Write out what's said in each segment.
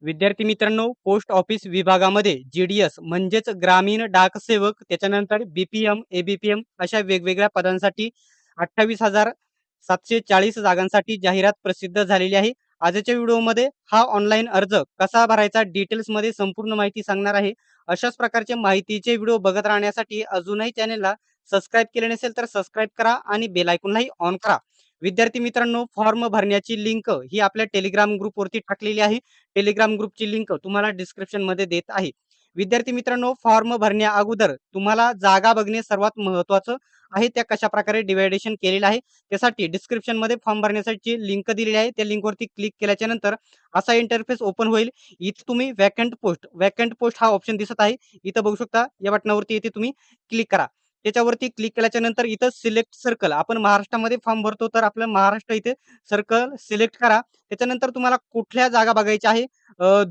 विद्यार्थी मित्रांनो, post office विभागामध्ये जी-डी-एस म्हणजेच ग्रामीण डाक सेवक, त्याच्यानंतर बी-पी-एम, ए-बी-पी-एम अशा वेगवेगळ्या पदांसाठी 28,740 जागांसाठी जाहिरात प्रसिद्ध झालेली आहे. आजच्या व्हिडिओमध्ये हा ऑनलाईन अर्ज कसा भरायचा डिटेल्समध्ये संपूर्ण माहिती सांगणार आहे. अशाच प्रकारचे माहितीचे व्हिडिओ बघत राहण्यासाठी अजूनही चॅनेलला सबस्क्राईब केले नसेल तर सबस्क्राईब करा आणि बेल आयकॉनलाही ऑन करा. विद्यार्थी मित्रांनो, फॉर्म भरण्याची लिंक ही आपल्या टेलिग्राम ग्रुपवरती टाकलेली आहे. टेलिग्राम ग्रुपची लिंक तुम्हाला डिस्क्रिप्शनमध्ये देत आहे. विद्यार्थी मित्रांनो, फॉर्म भरण्या अगोदर तुम्हाला जागा बघणे सर्वात महत्त्वाचं आहे. त्या कशाप्रकारे डिव्हायडेशन केलेलं आहे, त्यासाठी डिस्क्रिप्शनमध्ये फॉर्म भरण्यासाठी लिंक दिलेली आहे. त्या लिंकवरती क्लिक केल्याच्या नंतर असा इंटरफेस ओपन होईल. इथे तुम्ही वॅकंट पोस्ट हा ऑप्शन दिसत आहे. इथं बघू शकता, या बटनावरती इथे तुम्ही क्लिक करा. त्याच्यावरती क्लिक केल्याच्या नंतर इथं सिलेक्ट सर्कल, आपण महाराष्ट्रामध्ये फॉर्म भरतो तर आपलं महाराष्ट्र इथे सर्कल सिलेक्ट करा. त्याच्यानंतर तुम्हाला कुठल्या जागा बघायच्या आहे,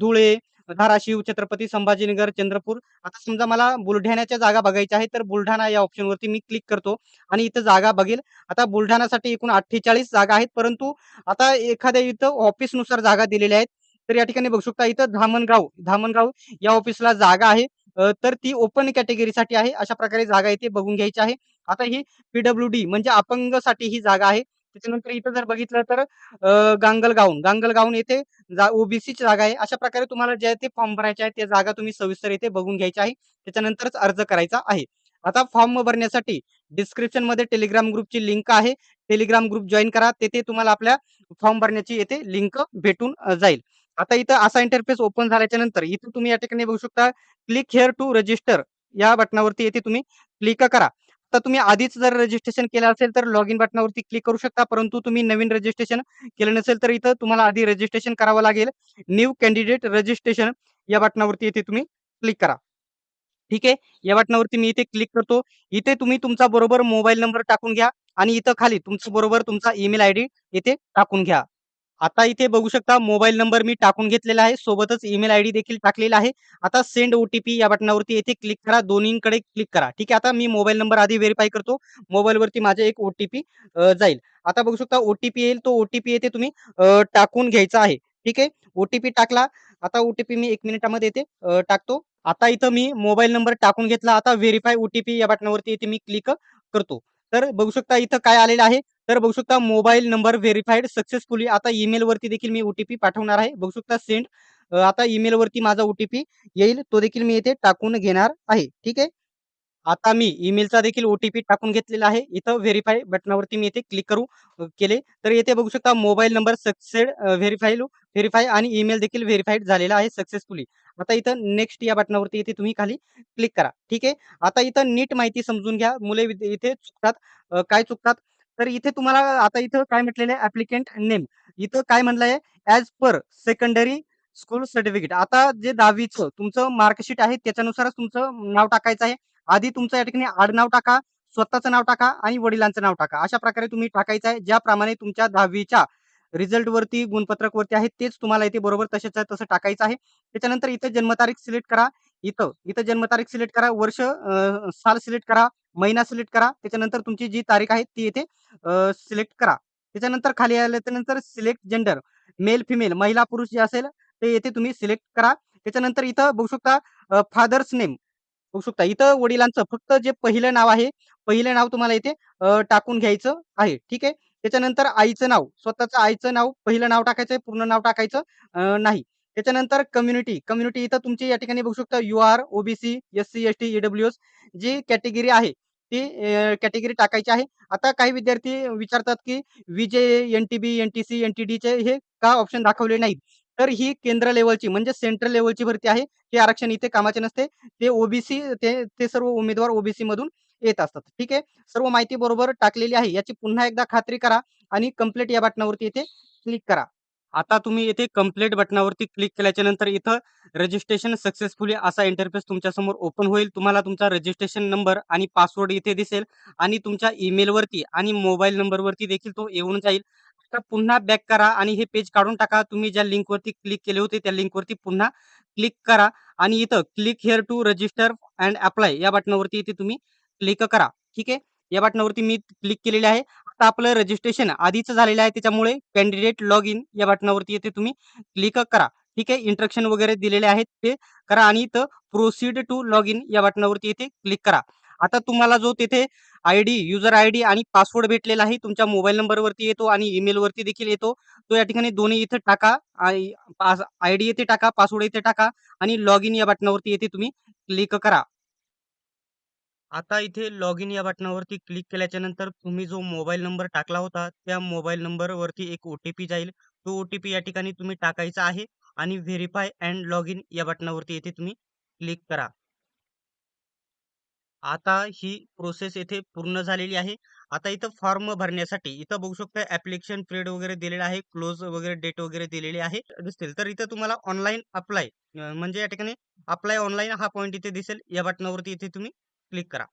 धुळे, धाराशिव, छत्रपती संभाजीनगर, चंद्रपूर. आता समजा मला बुलढाण्याच्या जागा बघायच्या आहेत, तर बुलढाणा या ऑप्शनवरती मी क्लिक करतो आणि इथं जागा बघेल. आता बुलढाणासाठी एकूण 48 जागा आहेत, परंतु आता एखाद्या इथं ऑफिसनुसार जागा दिलेल्या आहेत. तर या ठिकाणी बघू शकता, इथं धामणगाव या ऑफिसला जागा आहे. तर ती ओपन कॅटेगरीसाठी आहे. अशा प्रकारे जागा इथे बघून घ्यायची आहे. आता ही पी म्हणजे अपंगसाठी ही जागा आहे. त्याच्यानंतर इथं जर बघितलं तर गांगलगाव येथे ओबीसीची जागा आहे. अशा प्रकारे तुम्हाला ज्या ते फॉर्म भरायचे आहेत, त्या जागा तुम्ही सविस्तर इथे बघून घ्यायच्या आहे. त्याच्यानंतरच अर्ज करायचा आहे. आता फॉर्म भरण्यासाठी डिस्क्रिप्शनमध्ये टेलिग्राम ग्रुपची लिंक आहे. टेलिग्राम ग्रुप जॉइन करा. तेथे तुम्हाला आपल्या फॉर्म भरण्याची येथे लिंक भेटून जाईल. आता इथं असा इंटरफेस ओपन झाल्याच्या नंतर इथं तुम्ही या ठिकाणी बघू शकता, क्लिक हिअर टू रजिस्टर या बटनावरती येथे तुम्ही क्लिक करा. आता तुम्ही आधीच जर रजिस्ट्रेशन केलं असेल तर लॉगिन बटनावरती क्लिक करू शकता. परंतु तुम्ही नवीन रजिस्ट्रेशन केलं नसेल तर इथं तुम्हाला आधी रजिस्ट्रेशन करावं लागेल. न्यू कॅन्डिडेट रजिस्ट्रेशन या बटनावरती इथे तुम्ही क्लिक करा. ठीक आहे. या बटनावरती मी इथे क्लिक करतो. इथे तुम्ही तुमचा बरोबर मोबाईल नंबर टाकून घ्या आणि इथं खाली तुमचं बरोबर तुमचा ईमेल आयडी इथे टाकून घ्या. आता इथे बघू शकता, मोबाईल नंबर मी टाकून घेतलेला आहे. सोबतच ईमेल आयडी देखील टाकलेला आहे. आता सेंड ओ-टी-पी या बटनावरती येथे क्लिक करा. दोन्हीकडे क्लिक करा. ठीक आहे. आता मी मोबाईल नंबर आधी व्हेरिफाय करतो. मोबाईलवरती माझा एक ओ-टी-पी जाईल. आता बघू शकता, ओ-टी-पी येईल. तो ओ-टी-पी येथे तुम्ही टाकून घ्यायचा आहे. ठीक आहे. ओ-टी-पी टाकला. आता ओ-टी-पी मी 1 मिनिटामध्ये येथे टाकतो. आता इथं मी मोबाईल नंबर टाकून घेतला. आता व्हेरिफाय ओ-टी-पी या बटनावरती इथे मी क्लिक करतो. तर बघू शकता, इथं काय आलेलं आहे, तर बघू शकता मोबाईल नंबर व्हेरिफाईड सक्सेसफुली. आता ईमेलवरती देखील मी ओ-टी-पी पाठवणार आहे. बघू शकता सेंड. आता ईमेलवरती माझा ओ-टी-पी येईल. तो देखील मी इथे टाकून घेणार आहे. ठीक आहे. आता मी ईमेलचा देखील ओ-टी-पी टाकून घेतलेला आहे. इथं व्हेरिफाय बटनावरती मी इथे क्लिक केले. तर येथे बघू शकता मोबाईल नंबर व्हेरिफाय आणि ईमेल देखील व्हेरिफाईड झालेला आहे सक्सेसफुली. आता इथं नेक्स्ट या बटनावरती इथे तुम्ही खाली क्लिक करा. ठीक आहे. आता इथं नीट माहिती समजून घ्या. मुले इथे चुकतात. काय चुकतात? तर इथे तुम्हाला आता इथं काय म्हटलेलं आहे, ॲप्लिकंट नेम. इथं काय म्हटलंय, as per secondary school certificate. आता जे 10वीचं तुमचं मार्कशीट आहे त्याच्यानुसारच तुमचं नाव टाकायचं आहे. आधी तुमचं या ठिकाणी आडनाव टाका, स्वतःचं नाव टाका आणि वडिलांचं नाव टाका. अशा प्रकारे तुम्ही टाकायचं आहे. ज्याप्रमाणे तुमच्या 10वीच्या रिझल्टवरती, गुणपत्रकवरती आहे, तेच तुम्हाला इथे बरोबर तसेच्या तसं टाकायचं आहे. त्याच्यानंतर इथं जन्मतारीख सिलेक्ट करा. इथं जन्मतारीख सिलेक्ट करा. वर्ष, साल सिलेक्ट करा. महिना सिलेक्ट करा. त्याच्यानंतर तुमची जी तारीख आहे ती येथे सिलेक्ट करा. त्याच्यानंतर खाली आल्याच्यानंतर सिलेक्ट जेंडर, मेल, फिमेल, महिला, पुरुष जे असेल ते येथे तुम्ही सिलेक्ट करा. त्याच्यानंतर इथं बघू शकता फादर्स नेम. बघू शकता इथं वडिलांचं फक्त जे पहिलं नाव आहे, पहिलं नाव तुम्हाला इथे टाकून घ्यायचं आहे. ठीक आहे. त्याच्यानंतर आईचं नाव, स्वतःचं आईचं नाव, पहिलं नाव टाकायचं पूर्ण नाव टाकायचं नाही. त्याच्यानंतर कम्युनिटी इथं तुमची या ठिकाणी बघू शकता यू-आर, ओ-बी-सी, एस-सी, एस-टी, ई-डब्ल्यू-एस जी कॅटेगरी आहे, ती कॅटेगरी टाकायची आहे. आता काही विद्यार्थी विचारतात, की विजे, एन-टी-बी, एन-टी-सी, एन-टी-डीचे हे का ऑप्शन दाखवले नाहीत? तर ही केंद्र लेव्हलची म्हणजे सेंट्रल लेव्हलची भरती आहे. हे आरक्षण इथे कामाचे नसते. ते ओबीसी ते सर्व उमेदवार ओबीसी मधून येत असतात. ठीक आहे. सर्व माहिती बरोबर टाकलेली आहे. याची पुन्हा एकदा खात्री करा आणि कंप्लीट या बटनावरती इथे क्लिक करा. आता तुम्ही इथे कंप्लीट बटनावरती क्लिक केल्याच्या नंतर इथं रजिस्ट्रेशन सक्सेसफुली असा इंटरफेस तुमच्यासमोर ओपन होईल. तुम्हाला तुमचा रजिस्ट्रेशन नंबर आणि पासवर्ड इथे दिसेल आणि तुमच्या ईमेलवरती आणि मोबाईल नंबरवरती देखील तो येऊन जाईल. आता पुन्हा बॅक करा आणि हे पेज काढून टाका. तुम्ही ज्या लिंकवरती क्लिक केले होते त्या लिंकवरती पुन्हा क्लिक करा आणि इथं click here to register and apply या बटनावरती इथे तुम्ही क्लिक करा. ठीक आहे. या बटनावरती मी क्लिक केलेले आहे. आता आपलं रजिस्ट्रेशन आधीच झालेलं आहे, त्याच्यामुळे कॅन्डिडेट लॉग इन या बटनावरती इथे तुम्ही क्लिक करा. ठीक आहे. इंस्ट्रक्शन वगैरे दिलेले आहेत ते करा आणि इथं प्रोसीड टू लॉग इन या बटनावरती इथे क्लिक करा. आता तुम्हाला जो तिथे आयडी, युजर आयडी आणि पासवर्ड भेटलेला आहे तुमच्या मोबाईल नंबरवरती येतो आणि ईमेलवरती देखील येतो. तो या ठिकाणी दोन्ही इथे टाका. आयडी येथे टाका, पासवर्ड इथे टाका आणि लॉग इन या बटनावरती येथे तुम्ही क्लिक करा. आता इथे लॉग इन या बटनावरती क्लिक केल्याच्या नंतर तुम्ही जो मोबाईल नंबर टाकला होता त्या मोबाईल नंबरवरती एक ओ-टी-पी जाईल. तो ओ-टी-पी या ठिकाणी तुम्ही टाकायचा आहे आणि व्हेरिफाय अँड लॉग इन या बटनावरती येथे तुम्ही क्लिक करा. आता ही प्रोसेस येथे पूर्ण झालेली आहे. आता इथं फॉर्म भरण्यासाठी इथं बघू शकता ॲप्लिकेशन पिरियड वगैरे दिलेला आहे. क्लोज वगैरे डेट वगैरे दिलेली आहे दिसतील. तर इथं तुम्हाला ऑनलाईन अप्लाय म्हणजे या ठिकाणी अप्लाय ऑनलाईन हा पॉइंट इथे दिसेल. या बटनावरती इथे तुम्ही क्लिक करा.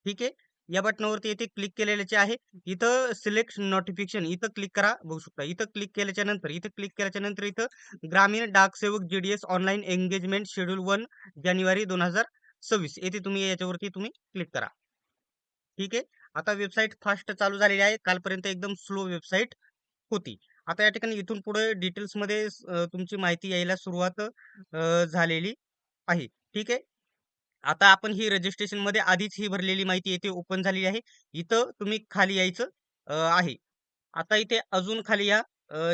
ठीक आहे. या बटनावरती इथे क्लिक केलेल्याचे आहे. इथं सिलेक्ट नोटिफिकेशन इथं क्लिक करा. बघू शकता. इथं क्लिक केल्याच्या नंतर इथं ग्रामीण डाक सेवक जी ऑनलाईन एंगेजमेंट शेड्यूल 1 जानेवारी 2026 येथे तुम्ही याच्यावरती तुम्ही क्लिक करा. ठीक आहे. आता वेबसाईट फास्ट चालू झालेली आहे. कालपर्यंत एकदम स्लो वेबसाईट होती. आता या ठिकाणी इथून पुढे डिटेल्समध्ये तुमची माहिती यायला सुरुवात झालेली आहे. ठीक आहे. आता आपण ही रजिस्ट्रेशनमध्ये आधीच ही भरलेली माहिती येथे ओपन झालेली आहे. इथं तुम्ही खाली यायचं आहे. आता इथे अजून खाली या.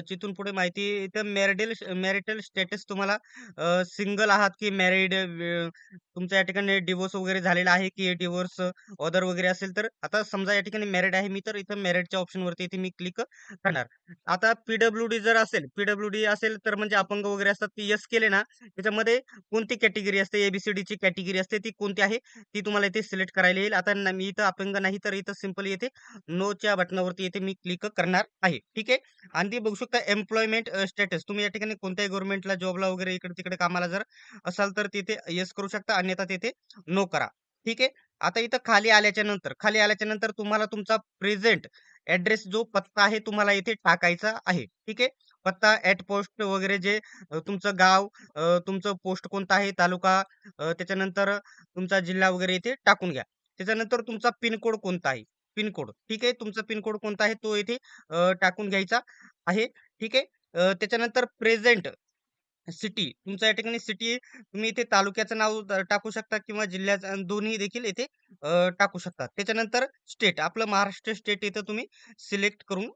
तिथून पुढे माहिती इथं मॅरिटल स्टेटस तुम्हाला सिंगल आहात की मॅरिड, तुमच्या या ठिकाणी डिव्होर्स वगैरे झालेला आहे की डिव्होर्स ऑर्डर वगैरे असेल तर आता समजा या ठिकाणी मॅरिड आहे मी तर इथं मॅरिडच्या ऑप्शनवरती इथे मी क्लिक करणार. आता पीडब्ल्यूडी जर असेल, पीडब्ल्यूडी असेल तर म्हणजे अपंग वगैरे असतात ते येस केले ना, त्याच्यामध्ये कोणती कॅटेगरी असते एबीसीडीची कॅटेगरी असते ती कोणती आहे ती तुम्हाला इथे सिलेक्ट करायला येईल. आता मी इथं अपंग नाही तर इथं सिंपली इथे नोच्या बटनावरती इथे मी क्लिक करणार आहे. ठीक आहे. आणि ती बघू शकता एम्प्लॉयमेंट स्टेटस तुम्ही या ठिकाणी कोणत्याही गव्हर्नमेंटला जॉबला वगैरे इकडे-तिकडे कामाला जर असाल तर तिथे येस करू शकता अन्यथा तिथे नो करा. ठीक आहे. आता इथं खाली आल्याच्या नंतर तुम्हाला तुमचा प्रेझेंट ॲड्रेस जो पत्ता आहे तुम्हाला इथे टाकायचा आहे. ठीक आहे. पत्ता ॲट पोस्ट वगैरे जे तुमचं गाव, तुमचं पोस्ट कोणता आहे, तालुका, त्याच्यानंतर तुमचा जिल्हा वगैरे इथे टाकून घ्या. त्याच्यानंतर तुमचा पिनकोड कोणता आहे? पिनकोड. ठीक आहे. तुमचा पिनकोड कोणता आहे तो इथे टाकून घ्यायचा आहे. ठीक आहे. त्याच्यानंतर प्रेझेंट सिटी तुमच्या या ठिकाणी सिटी तुम्ही इथे तालुक्याचं नाव टाकू शकता किंवा जिल्ह्याचं दोन्ही देखील इथे टाकू शकता. त्याच्यानंतर स्टेट आपलं महाराष्ट्र स्टेट इथं तुम्ही सिलेक्ट करून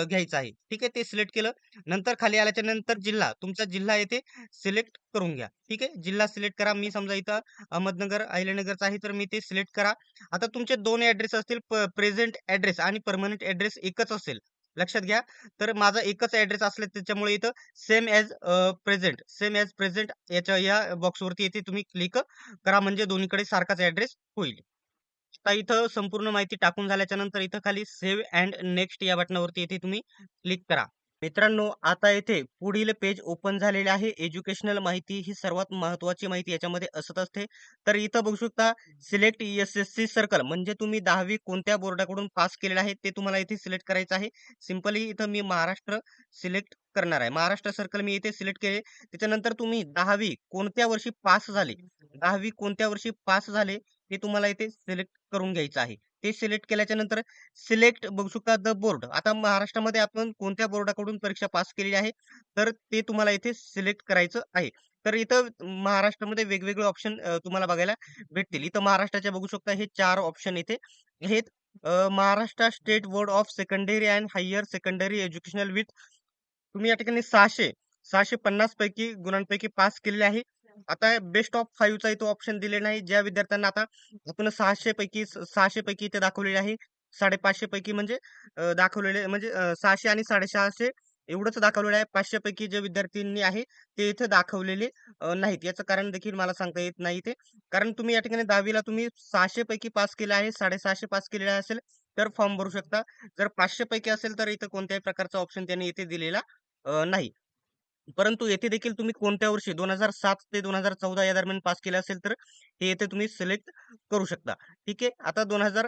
घ्यायचं आहे. ठीक आहे. ते सिलेक्ट केलं. नंतर खाली आल्याच्या नंतर जिल्हा, तुमचा जिल्हा येथे सिलेक्ट करून घ्या. ठीक आहे. जिल्हा सिलेक्ट करा. मी समजा इथं अहमदनगर, अहिल्यानगरचा आहे तर मी ते सिलेक्ट करा. आता तुमचे 2 ॲड्रेस असतील प्रेझेंट ॲड्रेस आणि पर्मनंट ॲड्रेस एकच असेल. लक्षात घ्या. तर माझा एकच ॲड्रेस असला त्याच्यामुळे इथं सेम ॲज प्रेझेंट याच्या या बॉक्सवरती येथे तुम्ही क्लिक करा म्हणजे दोन्हीकडे सारखाच ॲड्रेस होईल. आता इथं संपूर्ण माहिती टाकून झाल्याच्या नंतर इथं खाली सेव्ह अँड नेक्स्ट या बटनावरती इथे तुम्ही क्लिक करा. मित्रांनो, आता येथे पुढील पेज ओपन झालेले आहे. एज्युकेशनल माहिती ही सर्वात महत्त्वाची माहिती याच्यामध्ये असत असते. तर इथं बघू शकता सिलेक्ट एस-एस-सी सर्कल म्हणजे तुम्ही 10वी कोणत्या बोर्डाकडून पास केलेलं आहे ते तुम्हाला इथे सिलेक्ट करायचं आहे. सिंपली इथं मी महाराष्ट्र सिलेक्ट करणार आहे. महाराष्ट्र सर्कल मी इथे सिलेक्ट केले. त्याच्यानंतर तुम्ही 10वी कोणत्या वर्षी पास झाले, 10वी कोणत्या वर्षी पास झाले ते तुम्हाला इथे सिलेक्ट करून घ्यायचं आहे. ते सिलेक्ट केल्याच्या नंतर सिलेक्ट बघू शकता द बोर्ड. आता महाराष्ट्रामध्ये आपण कोणत्या बोर्डाकडून परीक्षा पास केलेली आहे, तर ते तुम्हाला इथे सिलेक्ट करायचं आहे. तर इथं महाराष्ट्रामध्ये वेगवेगळे ऑप्शन तुम्हाला बघायला भेटतील. इथं महाराष्ट्राचे बघू शकता हे 4 ऑप्शन इथे आहेत. Maharashtra state board of secondary and higher secondary educational with तुम्ही या ठिकाणी 650 पैकी गुणांपैकी पास केलेले आहे. आता बेस्ट ऑफ 5 चा इथे ऑप्शन दिलेला आहे. ज्या विद्यार्थ्यांना आता आपण 600 पैकी इथे दाखवलेले आहे. 550 पैकी म्हणजे दाखवलेले म्हणजे 600 आणि 650 एवढंच दाखवलेलं आहे. 500 पैकी जे विद्यार्थ्यांनी आहे ते इथे दाखवलेले नाहीत. याचं कारण देखील मला सांगता येत नाही इथे. कारण तुम्ही या ठिकाणी 10वी तुम्ही 600 पैकी पास केले आहे, 650 पास केलेले असेल तर फॉर्म भरू शकता. जर 500 पैकी असेल तर इथं कोणत्याही प्रकारचा ऑप्शन त्यांनी इथे दिलेला नाही. परंतु येथे देखील तुम्ही कोणत्या वर्षी 2007 ते 2014 या दरम्यान पास केलं असेल तर हे येथे तुम्ही सिलेक्ट करू शकता. ठीक आहे. आता 2000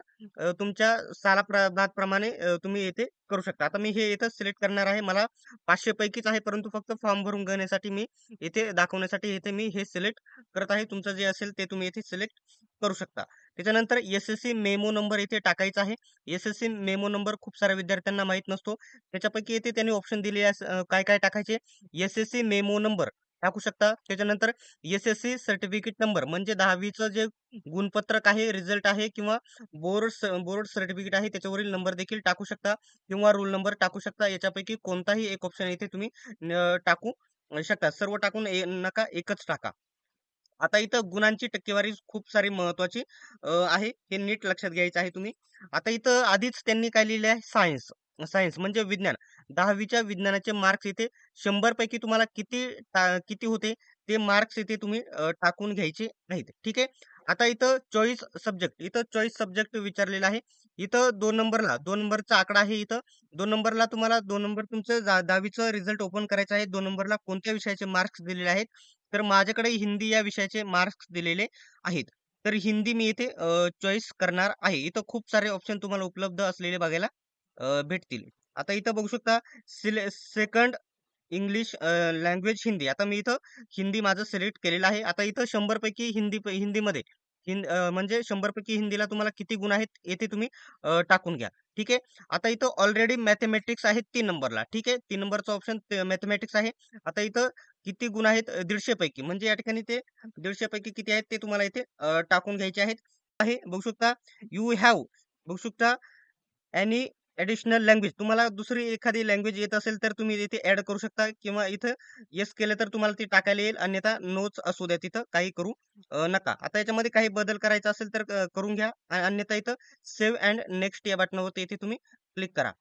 तुमच्या सालाप्रमाणे तुम्ही येथे करू शकता. आता मी हे इथं सिलेक्ट करणार आहे. मला 500 पैकीच आहे परंतु फक्त फॉर्म भरून घेण्यासाठी मी इथे दाखवण्यासाठी इथे मी हे सिलेक्ट करत आहे. तुमचं जे असेल ते तुम्ही इथे सिलेक्ट करू शकता. त्याच्यानंतर एस-एस-सी मेमो नंबर इथे टाकायचा आहे. एस-एस-सी मेमो नंबर खूप साऱ्या विद्यार्थ्यांना माहीत नसतो. त्याच्यापैकी इथे त्यांनी ऑप्शन दिले आहे काय-काय टाकायचे? एस-एस-सी मेमो नंबर टाकू शकता. त्याच्यानंतर एस-एस-सी सर्टिफिकेट नंबर म्हणजे 10वीचं जे गुणपत्रक आहे, रिझल्ट आहे किंवा बोर्ड सर्टिफिकेट आहे त्याच्यावरील नंबर देखील टाकू शकता किंवा रोल नंबर टाकू शकता. याच्यापैकी कोणताही एक ऑप्शन इथे तुम्ही टाकू शकता. सर्व टाकून नका, एकच टाका. आता इथं गुणांची टक्केवारी खूप सारी महत्त्वाची आहे. हे नीट लक्षात घ्यायचं आहे तुम्ही. आता इथं आधीच त्यांनी काय लिहिलं आहे सायन्स. सायन्स म्हणजे विज्ञान. 10वीच्या विज्ञानाचे मार्क्स इथे 100 पैकी तुम्हाला किती होते ते मार्क्स इथे तुम्ही टाकून घ्यायचे नाहीत. ठीक आहे. आता इथं चॉईस सब्जेक्ट विचारलेला आहे. इथं 2 नंबरचा आकडा आहे इथं. 2 नंबरला तुम्हाला 2 नंबर तुमचं 10वीचं रिझल्ट ओपन करायचं आहे. 2 नंबरला कोणत्या विषयाचे मार्क्स दिलेले आहेत. तर माझ्याकडे हिंदी या विषयाचे मार्क्स दिलेले आहेत. तर हिंदी मी इथे चॉईस करणार आहे. इथं खूप सारे ऑप्शन तुम्हाला उपलब्ध असलेले बघायला भेटतील. आता इथं बघू शकता सेकंड इंग्लिश लँग्वेज हिंदी. आता मी इथं हिंदी माझं सिलेक्ट केलेलं आहे. आता इथं 100 पैकी हिंदीमध्ये म्हणजे 100 पैकी हिंदीला तुम्हाला किती गुण आहेत येथे तुम्ही टाकून घ्या. ठीक आहे. आता इथं ऑलरेडी मॅथेमॅटिक्स आहे 3 नंबरला. ठीक आहे. 3 नंबरचा ऑप्शन मॅथेमॅटिक्स आहे. आता इथं किती गुण आहेत 150 पैकी म्हणजे या ठिकाणी ते 150 पैकी किती आहेत ते तुम्हाला इथे टाकून घ्यायचे आहेत. बघू शकता यू हॅव बघू शकता एनी ॲडिशनल लँग्वेज तुम्हाला दुसरी एखादी लँग्वेज येत असेल तर तुम्ही इथे ॲड करू शकता किंवा इथं येस केलं तर तुम्हाला ती टाकायला येईल. अन्यथा नोच असू द्या तिथं काही करू नका. आता याच्यामध्ये काही बदल करायचा असेल तर करून घ्या. अन्यथा इथं सेव्ह अँड नेक्स्ट या बटनावरती इथे तुम्ही क्लिक करा.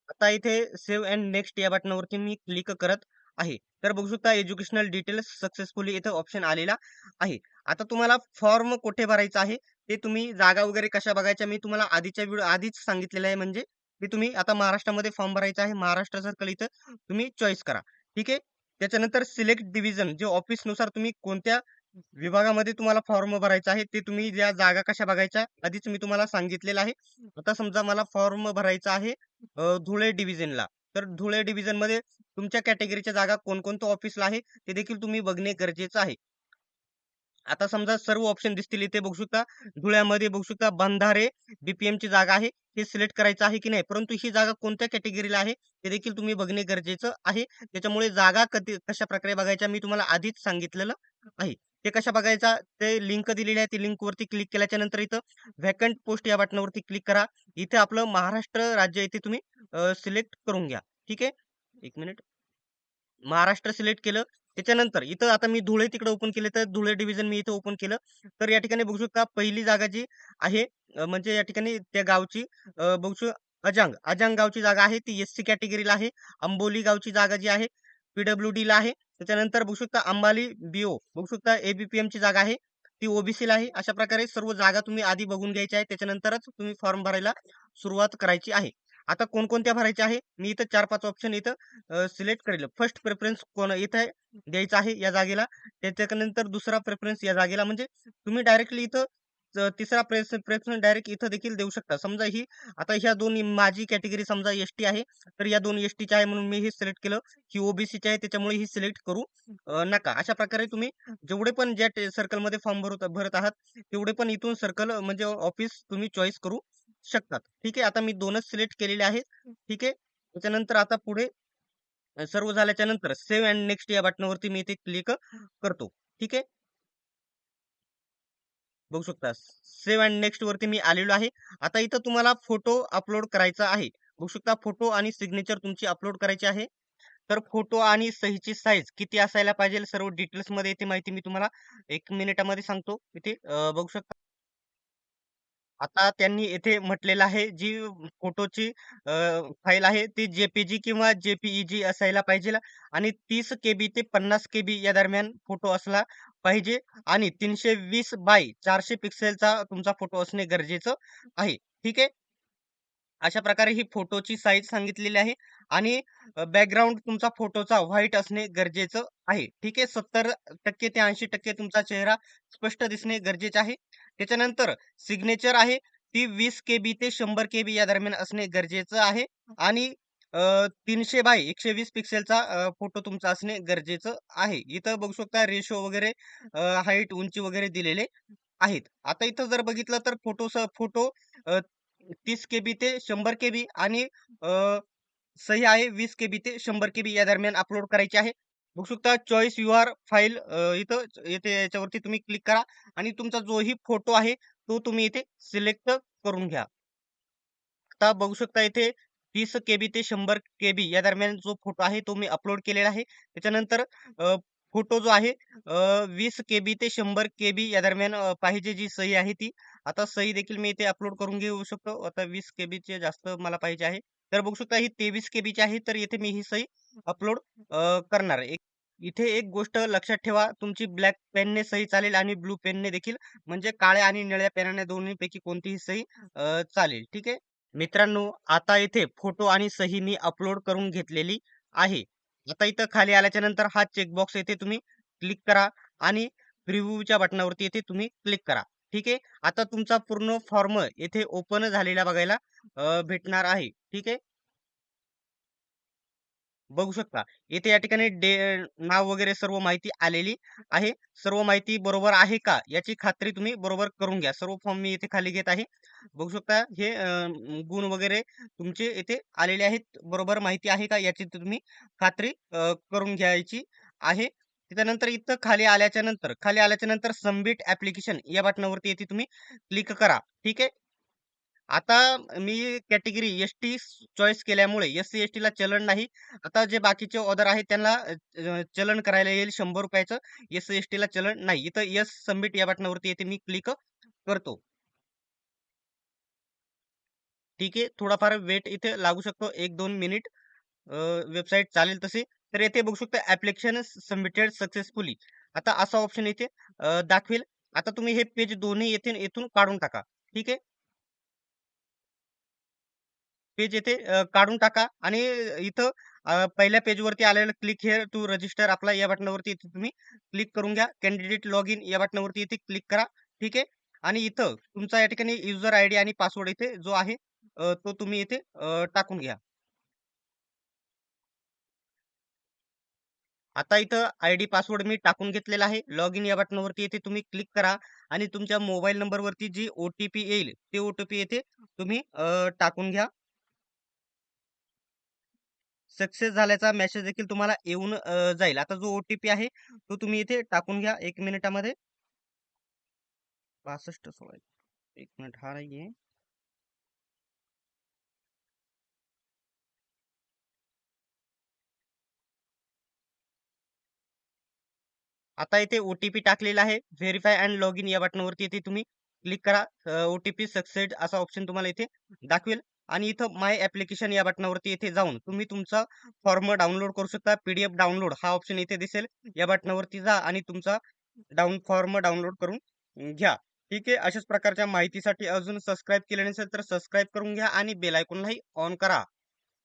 आता इथे सेव्ह अँड नेक्स्ट या बटनावरती मी क्लिक करत आहे. तर बघू शकता एज्युकेशनल डिटेल्स सक्सेसफुली इथं ऑप्शन आलेला आहे. आता तुम्हाला फॉर्म कुठे भरायचा आहे ते तुम्ही जागा वगैरे कशा बघायच्या मी तुम्हाला आधीच्या व्हिडिओ आधीच सांगितलेलं आहे म्हणजे की तुम्ही आता महाराष्ट्रामध्ये फॉर्म भरायचा आहे. महाराष्ट्र सर्कल इथं तुम्ही चॉईस करा. ठीक आहे. त्याच्यानंतर सिलेक्ट डिव्हिजन जे ऑफिसनुसार तुम्ही कोणत्या विभागामध्ये तुम्हाला फॉर्म भरायचा आहे ते तुम्ही ज्या जागा कशा बघायच्या आधीच मी तुम्हाला सांगितलेलं आहे. आता समजा मला फॉर्म भरायचा आहे धुळे डिव्हिजनला. तर धुळे डिव्हिजनमध्ये तुमच्या कॅटेगरीच्या जागा कोणकोणत्या ऑफिसला आहे ते देखील तुम्ही बघणे गरजेचं आहे. आता समजा सर्व ऑप्शन दिसतील इथे बघू शकता. धुळ्यामध्ये बघू शकता बंधारे ची जागा आहे. हे सिलेक्ट करायचं आहे की नाही. परंतु ही जागा कोणत्या कॅटेगरीला आहे ते देखील तुम्ही बघणे गरजेचं आहे. त्याच्यामुळे जागा कशाप्रकारे बघायच्या मी तुम्हाला आधीच सांगितलेलं आहे. ते कशा बघायचा ते लिंक दिलेली आहे. ती लिंकवरती क्लिक केल्याच्या नंतर इथं व्हॅकंट पोस्ट या बटनावरती क्लिक करा. इथे आपलं महाराष्ट्र राज्य इथे तुम्ही सिलेक्ट करून घ्या. ठीक आहे. 1 मिनिट. महाराष्ट्र सिलेक्ट केलं. त्याच्यानंतर इथं आता मी धुळे तिकडे ओपन केले, तर धुळे डिव्हिजन मी इथं ओपन केलं. तर या ठिकाणी बघू शकता पहिली जागा जी आहे म्हणजे या ठिकाणी त्या गावची बघू अजांग. अजांग गावची जागा आहे ती एस-सी कॅटेगरीला आहे. अंबोली गावची जागा जी आहे पी-डब्ल्यू-डीला आहे. त्याच्यानंतर बघू शकता अंबाली बी-ओ बघू शकता ए-बी-पी-एमची जागा आहे. ती ओ-बी-सीला आहे. अशा प्रकारे सर्व जागा तुम्ही आधी बघून घ्यायच्या आहेत. त्याच्यानंतरच तुम्ही फॉर्म भरायला सुरुवात करायची आहे. आता कोणकोणत्या भरायच्या आहे? मी इथं 4-5 ऑप्शन इथं सिलेक्ट करेल. फर्स्ट प्रेफरन्स इथे द्यायचा आहे या जागेला. त्याच्यानंतर दुसरा प्रेफरन्स या जागेला म्हणजे तुम्ही डायरेक्टली इथं तिसरा प्रेफरन्स डायरेक्ट इथं देखील देऊ शकता. समजा ही आता ह्या दोन माझी कॅटेगरी समजा एस-टी आहे. तर या दोन एस-टीच्या आहे म्हणून मी हे सिलेक्ट केलं. ही ओ-बी-सीची आहे त्याच्यामुळे ही सिलेक्ट करू नका. अशा प्रकारे तुम्ही जेवढे पण ज्या सर्कलमध्ये फॉर्म भरत आहात तेवढे पण इथून सर्कल म्हणजे ऑफिस तुम्ही चॉईस करू शकतात. ठीक आहे. आता मी 2च सिलेक्ट केलेले आहेत. ठीक आहे. त्याच्यानंतर आता पुढे सर्व झाल्याच्या नंतर सेव्ह अँड नेक्स्ट या बटनावरती मी इथे क्लिक करतो. ठीक आहे. बघू शकता सेव्ह अँड नेक्स्ट वरती मी आलेलो आहे. आता इथं तुम्हाला फोटो अपलोड करायचा आहे. बघू शकता फोटो आणि सिग्नेचर तुमची अपलोड करायची आहे. तर फोटो आणि सहीची साईज किती असायला पाहिजे सर्व डिटेल्समध्ये इथे माहिती मी तुम्हाला 1 मिनिटामध्ये सांगतो. इथे बघू शकता. आता त्यांनी येथे म्हटलेलं आहे, जी फोटोची फाईल आहे ती जे-पी-जी किंवा जे-पी-ई-जी असायला पाहिजे आणि 30 केबी ते 50 केबी या दरम्यान फोटो असला पाहिजे आणि 320 बाय 400 पिक्सेलचा तुमचा फोटो असणे गरजेचं आहे. ठीक आहे. अशा प्रकारे ही फोटोची साईज सांगितलेली आहे आणि बॅकग्राऊंड तुमचा फोटोचा व्हाईट असणे गरजेचं आहे. ठीक आहे. 70% ते 80% तुमचा चेहरा स्पष्ट दिसणे गरजेचे आहे. त्याच्यानंतर सिग्नेचर आहे ती 20 केबी ते 100 केबी या दरम्यान असणे गरजेचं आहे आणि 300 बाय 120 पिक्सेलचा फोटो तुमचा असणे गरजेचं आहे. इथं बघू शकता रेशो वगैरे हाईट, उंची वगैरे दिलेले आहेत. आता इथं जर बघितलं तर फोटो 30 केबी ते 100 केबी आणि सही आहे 20 केबी ते 100 केबी या दरम्यान अपलोड करायची आहे. बघू शकता चॉईस युअर फाईल इथं येथे याच्यावरती तुम्ही क्लिक करा आणि तुमचा जोही फोटो आहे तो तुम्ही इथे सिलेक्ट करून घ्या. आता बघू शकता इथे 30 केबी ते 100 केबी या दरम्यान जो फोटो आहे तो मी अपलोड केलेला आहे. त्याच्यानंतर फोटो जो आहे 20 केबी ते 100 केबी या दरम्यान पाहिजे जी सही आहे ती. आता सही देखील मी इथे अपलोड करून घेऊ शकतो. आता 20 केबीचे जास्त मला पाहिजे आहे. तर बघू शकता ही 23 केबीची आहे. तर इथे मी ही सही अपलोड करणार आहे. इथे एक गोष्ट लक्षात ठेवा, तुमची ब्लॅक पेनने सही चालेल आणि ब्लू पेनने देखील म्हणजे काळ्या आणि निळ्या पेनाने दोन्हीपैकी कोणतीही सही चालेल. ठीक आहे. मित्रांनो, आता इथे फोटो आणि सही मी अपलोड करून घेतलेली आहे. आता इथं खाली आल्याच्या नंतर हा चेकबॉक्स येथे तुम्ही क्लिक करा आणि प्रिव्ह्यूच्या बटनावरती येथे तुम्ही क्लिक करा. ठीक आहे. आता तुमचा पूर्ण फॉर्म येथे ओपन झालेला बघायला भेटणार आहे. ठीक आहे. बघू शकता. येथे या ठिकाणी नाव वगैरे सर्व माहिती आलेली आहे. सर्व माहिती बरोबर आहे का? याची खात्री तुम्ही बरोबर करून घ्या. सर्व फॉर्म मी इथे खाली घेत आहे. बघू शकता हे गुण वगैरे तुमचे येथे आलेले आहेत. बरोबर माहिती आहे का? याची तुम्ही खात्री करून घ्यायची आहे. त्याच्यानंतर इथं खाली आल्याच्या नंतर सबमिट ॲप्लिकेशन या बटनावरती येथे तुम्ही क्लिक करा. ठीक आहे. आता मी कॅटेगरी एस-टी चॉईस केल्यामुळे एस-सी-एस-टीला चलन नाही. आता जे बाकीचे ऑर्डर आहेत त्यांना चलन करायला येईल ₹100 एस-सी-एस-टीला चलन नाही. इथं येस सबमिट या बटनावरती येथे मी क्लिक करतो. ठीक आहे. थोडाफार वेट इथे लागू शकतो 1-2 मिनिट वेबसाईट चालेल तशी. तर येथे बघू शकता ॲप्लिकेशन सबमिटेड सक्सेसफुली. आता असा ऑप्शन इथे दाखवेल. आता तुम्ही हे पेज दोन्ही येथून काढून टाका. ठीक आहे. पेज येथे काढून टाका आणि इथं पहिल्या पेजवरती आलेलं click here to register apply या बटनावरती इथे तुम्ही क्लिक करून घ्या. कॅन्डिडेट लॉग इन या बटनावरती इथे क्लिक करा. ठीक आहे. आणि इथं तुमचा या ठिकाणी युजर आयडी आणि पासवर्ड इथे जो आहे तो तुम्ही इथे टाकून घ्या. आता इथं आयडी पासवर्ड मी टाकून घेतलेला आहे. लॉग इन या बटनावरती इथे तुम्ही क्लिक करा आणि तुमच्या मोबाईल नंबरवरती जी ओ-टी-पी येईल, ते ओ-टी-पी येथे तुम्ही टाकून घ्या. सक्सेस झाल्याचा मेसेज देखील तुम्हाला येऊन जाईल. आता जो ओ-टी-पी आहे, तो तुम्ही इथे टाकून घ्या 1 मिनिटामध्ये. 6516 1 मिनिट हा नाहीये. आता इथे ओ-टी-पी टाकलेला आहे. व्हेरिफाय एंड लॉग इन या बटनावरती इथे तुम्ही क्लिक करा. ओ-टी-पी सक्सेस्ड असा ऑप्शन तुम्हाला इथे दाखवेल आणि इथं माय ॲप्लिकेशन या बटनावरती इथे जाऊन तुम्ही तुमचा फॉर्म डाउनलोड करू शकता. पी-डी-एफ डाउनलोड हा ऑप्शन इथे दिसेल. या बटनावरती जा आणि तुमचा फॉर्म डाउनलोड करून घ्या. ठीक आहे. अशाच प्रकारच्या माहितीसाठी अजून सबस्क्राईब केले नसेल तर सबस्क्राईब करून घ्या आणि बेल आयकॉनलाही ऑन करा.